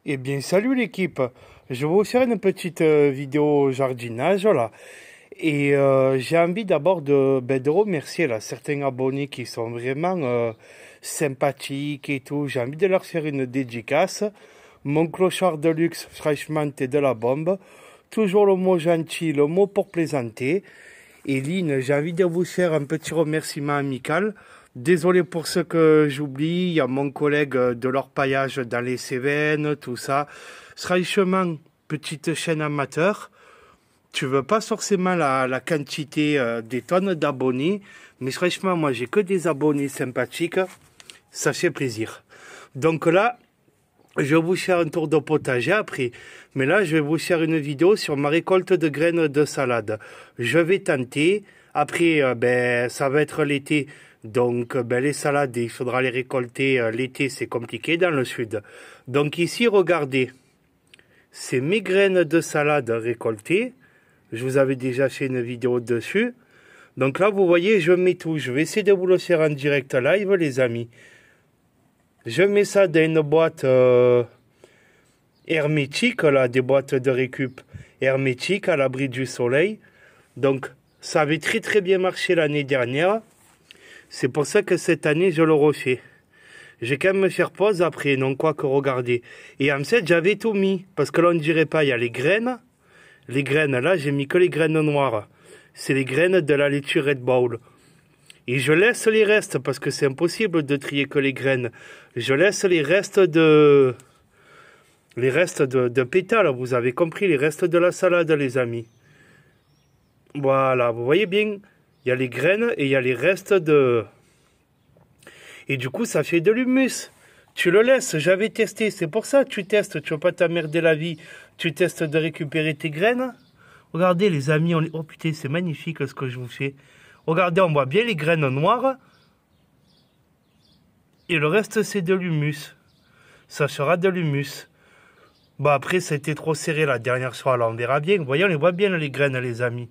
Eh bien, salut l'équipe. Je vais vous faire une petite vidéo jardinage là. Et j'ai envie d'abord de remercier là, certains abonnés qui sont vraiment sympathiques et tout. J'ai envie de leur faire une dédicace. Mon clochard de luxe, franchement, t'es de la bombe. Toujours le mot gentil, le mot pour plaisanter. Et Lynn, j'ai envie de vous faire un petit remerciement amical. Désolé pour ce que j'oublie, il y a mon collègue de l'orpaillage dans les Cévennes, tout ça. Franchement, petite chaîne amateur, tu veux pas forcément la quantité des tonnes d'abonnés, mais franchement, moi j'ai que des abonnés sympathiques, ça fait plaisir. Donc là, je vais vous faire un tour de potager après. Mais là, je vais vous faire une vidéo sur ma récolte de graines de salade. Je vais tenter. Après, ça va être l'été. Donc, les salades, il faudra les récolter. L'été, c'est compliqué dans le sud. Donc ici, regardez. C'est mes graines de salade récoltées. Je vous avais déjà fait une vidéo dessus. Donc là, vous voyez, je mets tout. Je vais essayer de vous le faire en direct live, les amis. Je mets ça dans une boîte hermétique, là, des boîtes de récup hermétiques à l'abri du soleil. Donc, ça avait très très bien marché l'année dernière. C'est pour ça que cette année, je le refais. Je vais quand même me faire pause après, non quoi que regarder. Et en fait, j'avais tout mis, parce que là, on ne dirait pas, il y a les graines. Les graines, là, j'ai mis que les graines noires. C'est les graines de la laitue Red Bull. Et je laisse les restes, parce que c'est impossible de trier que les graines. Je laisse les restes de pétales, vous avez compris, les restes de la salade, les amis. Voilà, vous voyez bien, il y a les graines et il y a les restes de... Et du coup, ça fait de l'humus. Tu le laisses, j'avais testé, c'est pour ça que tu testes, tu veux pas t'emmerder la vie. Tu testes de récupérer tes graines. Regardez les amis, oh putain, c'est magnifique ce que je vous fais. Regardez, on voit bien les graines noires. Et le reste, c'est de l'humus. Ça sera de l'humus. Bon, après, ça a été trop serré la dernière fois. Là, on verra bien. Vous voyez, on les voit bien, les graines, les amis.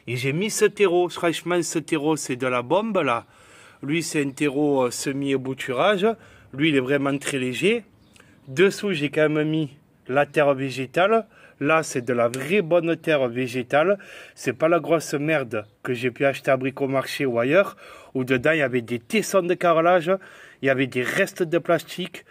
Et j'ai mis ce terreau. Franchement, ce terreau, c'est de la bombe, là. Lui, c'est un terreau semi-ébouturage. Lui, il est vraiment très léger. Dessous, j'ai quand même mis la terre végétale. Là, c'est de la vraie bonne terre végétale. C'est pas la grosse merde que j'ai pu acheter à Bricomarché ou ailleurs, où dedans, il y avait des tessons de carrelage, il y avait des restes de plastique.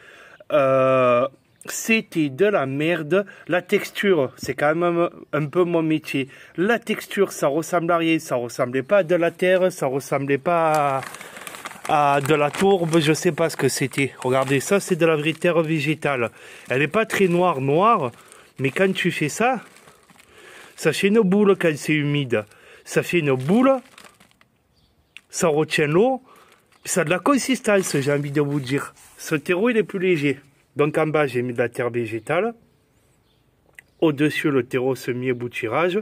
C'était de la merde. La texture, c'est quand même un peu mon métier. La texture, ça ressemble à rien. Ça ressemblait pas à de la terre, ça ressemblait pas à de la tourbe, je sais pas ce que c'était. Regardez, ça c'est de la vraie terre végétale. Elle n'est pas très noire, mais quand tu fais ça, ça fait une boule quand c'est humide. Ça fait une boule, ça retient l'eau, ça a de la consistance, j'ai envie de vous dire. Ce terreau, il est plus léger. Donc en bas, j'ai mis de la terre végétale. Au-dessus, le terreau semi-éboutirage.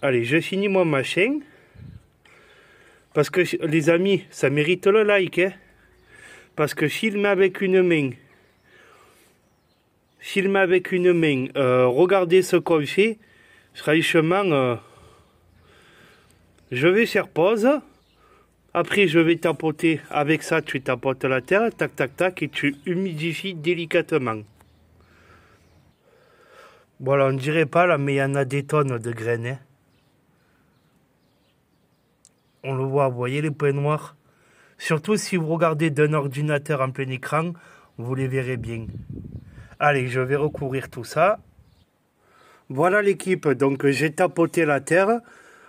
Allez, je finis mon machin. Parce que, les amis, ça mérite le like. Hein? Parce que filmer avec une main. Regardez ce qu'on fait. Franchement, je vais faire pause. Après, je vais tapoter avec ça. Tu tapotes la terre, tac, tac, tac, et tu humidifies délicatement. Voilà, on ne dirait pas là, mais il y en a des tonnes de graines. Hein. On le voit, vous voyez les points noirs. Surtout si vous regardez d'un ordinateur en plein écran, vous les verrez bien. Allez, je vais recouvrir tout ça. Voilà l'équipe, donc j'ai tapoté la terre.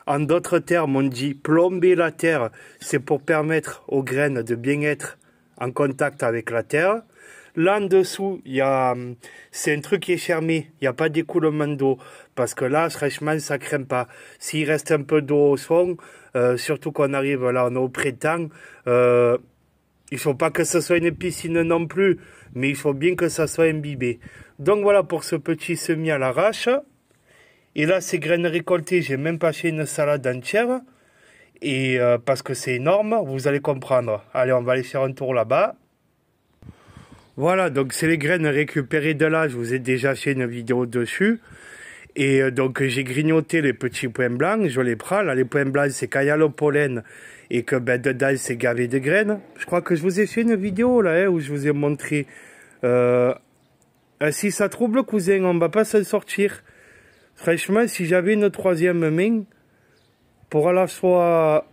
En d'autres termes, on dit plomber la terre. C'est pour permettre aux graines de bien être en contact avec la terre. Là en dessous, c'est un truc qui est fermé. Il n'y a pas d'écoulement d'eau. Parce que là, franchement, ça craint pas. S'il reste un peu d'eau au fond, surtout qu'on arrive là, on est au printemps, il faut pas que ce soit une piscine non plus. Mais il faut bien que ça soit imbibé. Donc voilà pour ce petit semis à l'arrache. Et là, ces graines récoltées, j'ai même pas fait une salade entière. Et parce que c'est énorme, vous allez comprendre. Allez, on va aller faire un tour là-bas. Voilà, donc c'est les graines récupérées de là. Je vous ai déjà fait une vidéo dessus. Et donc j'ai grignoté les petits points blancs. Je les prends. Là, les points blancs, c'est quand il y a le pollen et que dedans, c'est gavé de graines. Je crois que je vous ai fait une vidéo là, où je vous ai montré un Si ça trouble, cousin, on va pas s'en sortir. Franchement, si j'avais une troisième main, pour à la fois...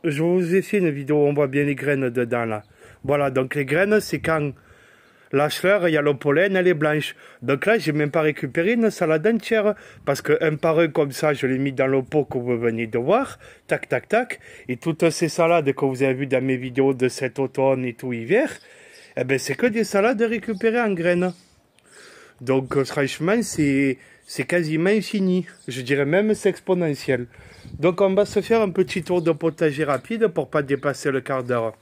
Je vous ai fait une vidéo où on voit bien les graines dedans, là. Voilà, donc les graines, c'est quand la fleur, il y a le pollen, elle est blanche. Donc là, j'ai même pas récupéré une salade entière. Parce que un par un, comme ça, je l'ai mis dans le pot que vous venez de voir. Tac, tac, tac. Et toutes ces salades que vous avez vues dans mes vidéos de cet automne et tout hiver, eh ben, c'est que des salades récupérées en graines. Donc, franchement, c'est quasiment infini. Je dirais même c'est exponentiel. Donc, on va se faire un petit tour de potager rapide pour pas dépasser le quart d'heure.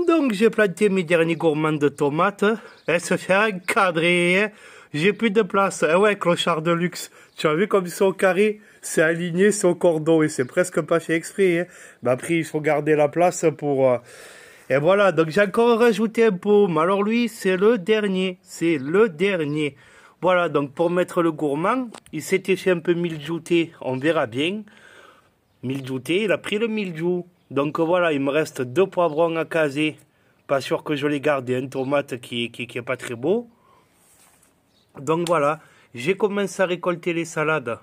Donc, j'ai planté mes derniers gourmands de tomates. Elles se fait encadrer. Hein. J'ai plus de place. Eh ouais, clochard de luxe. Tu as vu comme ils sont carrés? C'est aligné, c'est au cordon et c'est presque pas fait exprès. Hein. Mais après, il faut garder la place pour... Et voilà, donc j'ai encore rajouté un pot. Alors lui, c'est le dernier. C'est le dernier. Voilà, donc pour mettre le gourmand, il s'était fait un peu miljouté. On verra bien. Miljouté, il a pris le miljou. Donc voilà, il me reste 2 poivrons à caser. Pas sûr que je les garde et un tomate qui est pas très beau. Donc voilà, j'ai commencé à récolter les salades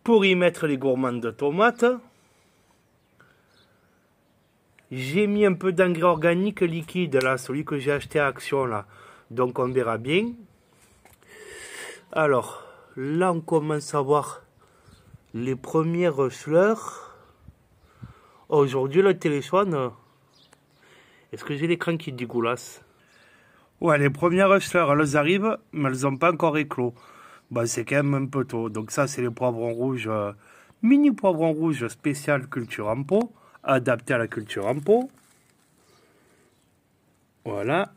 pour y mettre les gourmands de tomates. J'ai mis un peu d'engrais organique liquide là, celui que j'ai acheté à Action là. Donc on verra bien. Alors, là on commence à voir les premières fleurs. Aujourd'hui, le téléphone, est-ce que j'ai l'écran qui dégoulasse? Ouais, les premières fleurs, elles arrivent, mais elles n'ont pas encore éclos. Bah, c'est quand même un peu tôt. Donc ça, c'est les poivrons rouges, mini poivrons rouges spécial culture en pot, adapté à la culture en pot. Voilà.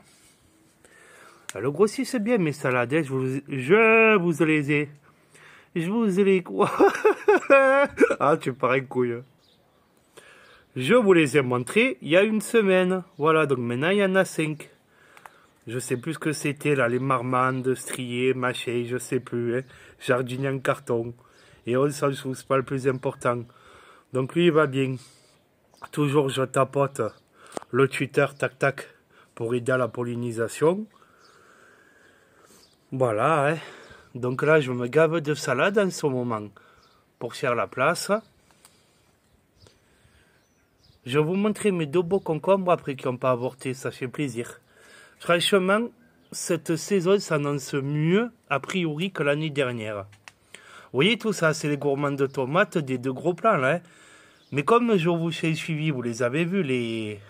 Le grossi, c'est bien mes salades, hein. Je vous les ai. Je vous les... Ah, tu parais couille. Je vous les ai montrés il y a une semaine. Voilà, donc maintenant il y en a 5. Je sais plus ce que c'était là, les marmandes, striées, mâchées, je sais plus. Hein. Jardinier en carton. Et on s'en fout, c'est pas le plus important. Donc lui il va bien. Toujours je tapote le tuteur tac tac pour aider à la pollinisation. Voilà, hein. Donc là je me gave de salade en ce moment pour faire la place. Je vais vous montrer mes 2 beaux concombres après qui n'ont pas avorté, ça fait plaisir. Franchement, cette saison s'annonce mieux a priori que l'année dernière. Vous voyez tout ça, c'est les gourmands de tomates des 2 gros plants là. Hein. Mais comme je vous ai suivi, vous les avez vus, les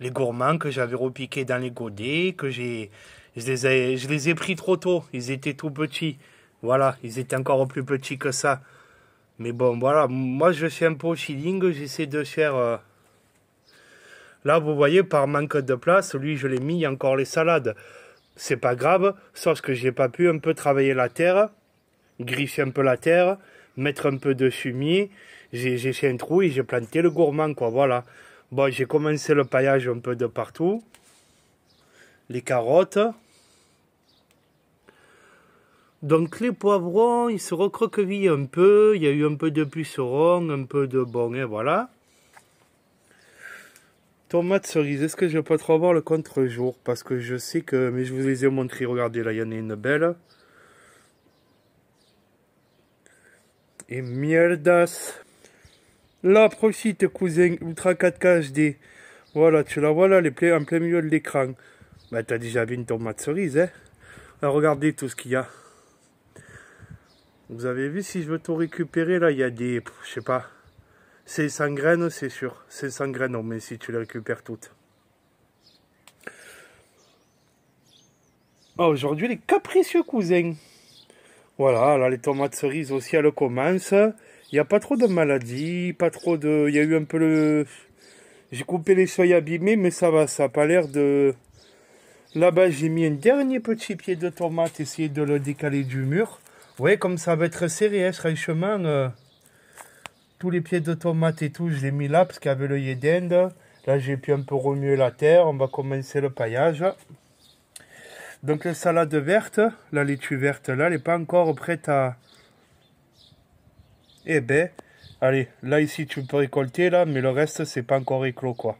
gourmands que j'avais repiqués dans les godets, que je les ai pris trop tôt, ils étaient tout petits. Voilà, ils étaient encore plus petits que ça. Mais bon, voilà, moi je fais un peu au feeling, j'essaie de faire... Là, vous voyez, par manque de place, lui, je l'ai mis, il y a encore les salades. C'est pas grave, sauf que j'ai pas pu un peu travailler la terre, griffer un peu la terre, mettre un peu de fumier. J'ai fait un trou et j'ai planté le gourmand, quoi, voilà. Bon, j'ai commencé le paillage un peu de partout. Les carottes... Donc les poivrons, ils se recroquevillent un peu, il y a eu un peu de pucerons, un peu de bon, et voilà. Tomates cerises, est-ce que je vais pas trop avoir le contre-jour? Parce que je sais que, mais je vous les ai montrés, regardez là, il y en a une belle. Et mierdas. Là, profite cousin, Ultra 4K HD. Voilà, tu la vois là, les en plein milieu de l'écran. Bah t'as déjà vu une tomate cerise, hein. Alors, regardez tout ce qu'il y a. Vous avez vu, si je veux tout récupérer, là, il y a des... Je sais pas. C'est 100 graines, c'est sûr. C'est 100 graines, non, mais si tu les récupères toutes. Ah, aujourd'hui, les capricieux cousins. Voilà, là, les tomates cerises aussi, elles commencent. Il n'y a pas trop de maladies, pas trop de... Il y a eu un peu le... J'ai coupé les feuilles abîmées, mais ça va, ça n'a pas l'air de... Là-bas, j'ai mis un dernier petit pied de tomate, essayer de le décaler du mur. Vous voyez comme ça va être serré, hein, franchement. Tous les pieds de tomates et tout, je les ai mis là parce qu'il y avait l'œillet d'Inde. Là, j'ai pu un peu remuer la terre. On va commencer le paillage. Donc, la salade verte, la laitue verte, là, elle n'est pas encore prête à... Eh ben, allez, là, ici, tu peux récolter, là, mais le reste, c'est pas encore éclos, quoi.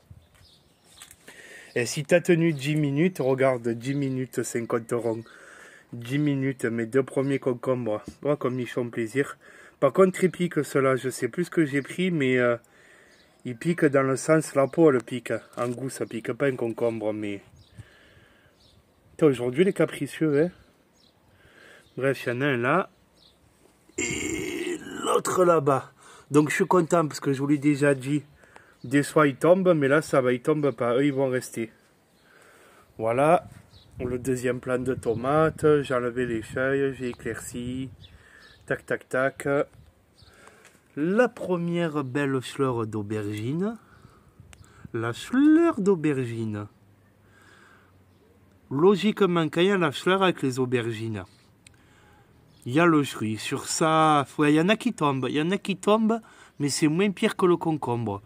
Et si tu as tenu 10 minutes, regarde, 10 minutes 50 ronds. 10 minutes, mes 2 premiers concombres. Oh, comme ils font plaisir. Par contre, ils piquent ceux-là. Je sais plus ce que j'ai pris, mais ils piquent dans le sens, la peau, elle pique. En goût, ça pique pas un concombre, mais... Aujourd'hui, les capricieux, hein. Bref, il y en a un là. Et l'autre là-bas. Donc, je suis content parce que je vous l'ai déjà dit. Des fois, ils tombent, mais là, ça va, ils tombent pas. Eux, ils vont rester. Voilà. Le deuxième plant de tomates. J'ai enlevé les feuilles, j'ai éclairci. Tac, tac, tac. La première belle fleur d'aubergine. La fleur d'aubergine. Logiquement, quand il y a la fleur avec les aubergines, il y a le fruit. Sur ça, il y en a qui tombent, mais c'est moins pire que le concombre.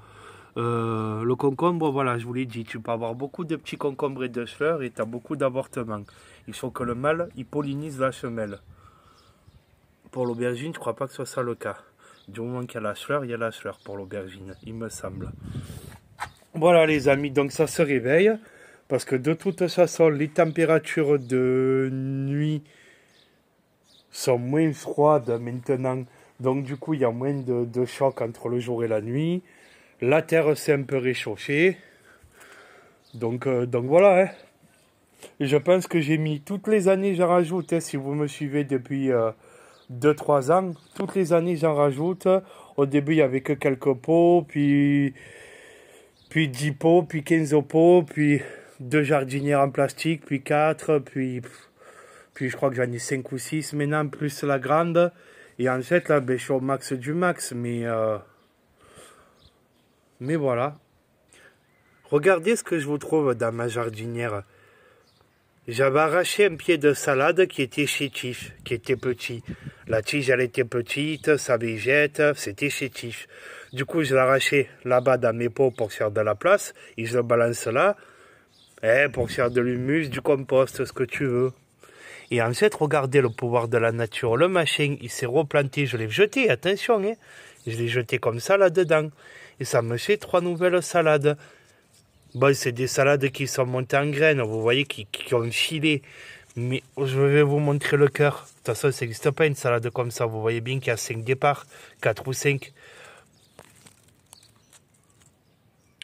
Le concombre, voilà, je vous l'ai dit, tu peux avoir beaucoup de petits concombres et de fleurs et tu as beaucoup d'avortements. Il faut que le mâle, il pollinise la femelle. Pour l'aubergine, je ne crois pas que ce soit ça le cas. Du moment qu'il y a la fleur, il y a la fleur pour l'aubergine, il me semble. Voilà les amis, donc ça se réveille. Parce que de toute façon, les températures de nuit sont moins froides maintenant. Donc du coup, il y a moins de choc entre le jour et la nuit. La terre s'est un peu réchauffée. Donc voilà. Hein. Et je pense que j'ai mis toutes les années, j'en rajoute. Hein, si vous me suivez depuis 2-3 ans, toutes les années, j'en rajoute. Au début, il n'y avait que quelques pots, puis 10 pots, puis 15 pots, puis 2 jardinières en plastique, puis 4, puis je crois que j'en ai 5 ou 6 maintenant, plus la grande. Et en fait, là, ben, je suis au max du max, mais voilà. Regardez ce que je vous trouve dans ma jardinière. J'avais arraché un pied de salade qui était chétif, qui était petit. La tige, elle était petite, sa végète, c'était chétif. Du coup, je l'ai arraché là-bas dans mes pots pour faire de la place, et je le balance là, pour faire de l'humus, du compost, ce que tu veux. Et ensuite, regardez le pouvoir de la nature. Le machin, il s'est replanté, je l'ai jeté, attention, hein. Je l'ai jeté comme ça là-dedans. Et ça me fait 3 nouvelles salades. Bon, c'est des salades qui sont montées en graines, vous voyez, qui ont filé. Mais je vais vous montrer le cœur. De toute façon, ça n'existe pas une salade comme ça. Vous voyez bien qu'il y a 5 départs, 4 ou 5.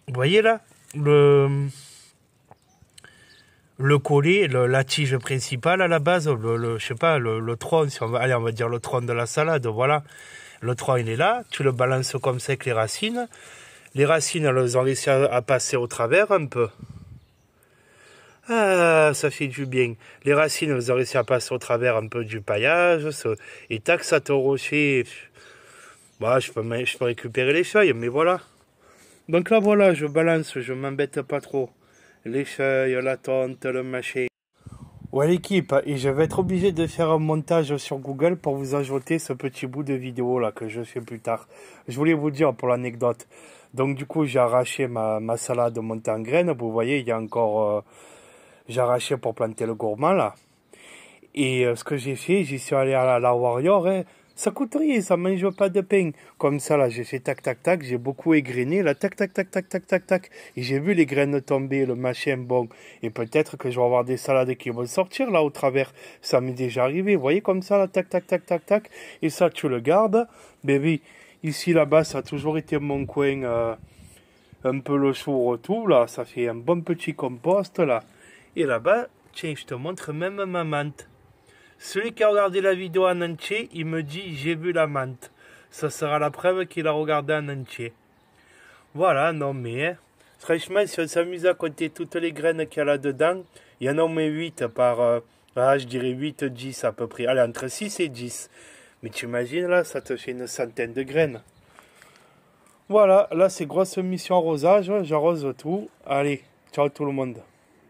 Vous voyez là, le collet, la tige principale à la base, je sais pas, le tronc, si on va, allez, on va dire le tronc de la salade, voilà. Le tronc, il est là, tu le balances comme ça avec les racines. Les racines, elles ont réussi à passer au travers un peu. Ah, ça fait du bien. Les racines, elles ont réussi à passer au travers un peu du paillage. Et tac, ça te refait. Bah, je peux récupérer les feuilles, mais voilà. Donc là, voilà, je balance, je m'embête pas trop. Les feuilles, la tonte, le machin. Ouais l'équipe, et je vais être obligé de faire un montage sur Google pour vous ajouter ce petit bout de vidéo là que je fais plus tard. Je voulais vous dire pour l'anecdote. Donc du coup j'ai arraché ma salade montée en graines. Vous voyez il y a encore... j'ai arraché pour planter le gourmand là. Et ce que j'ai fait, j'y suis allé à la Warrior. Hein. Ça coûte rien, ça mange pas de pain. Comme ça là j'ai fait tac tac tac, j'ai beaucoup égrené là, tac tac tac tac tac tac tac. Et j'ai vu les graines tomber, le machin bon. Et peut-être que je vais avoir des salades qui vont sortir là au travers. Ça m'est déjà arrivé, vous voyez comme ça là, tac tac tac tac tac. Et ça tu le gardes. Bébé, ici là-bas ça a toujours été mon coin, un peu le chaud retour là. Ça fait un bon petit compost là. Et là-bas, tiens je te montre même ma menthe. Celui qui a regardé la vidéo en entier, il me dit j'ai vu la menthe. Ça sera la preuve qu'il a regardé en entier. Voilà, non mais, hein, franchement, si on s'amuse à compter toutes les graines qu'il y a là-dedans, il y en a au moins 8 par, je dirais 8-10 à peu près. Allez, entre 6 et 10. Mais tu imagines là, ça te fait une centaine de graines. Voilà, là c'est grosse mission arrosage, j'arrose tout. Allez, ciao tout le monde.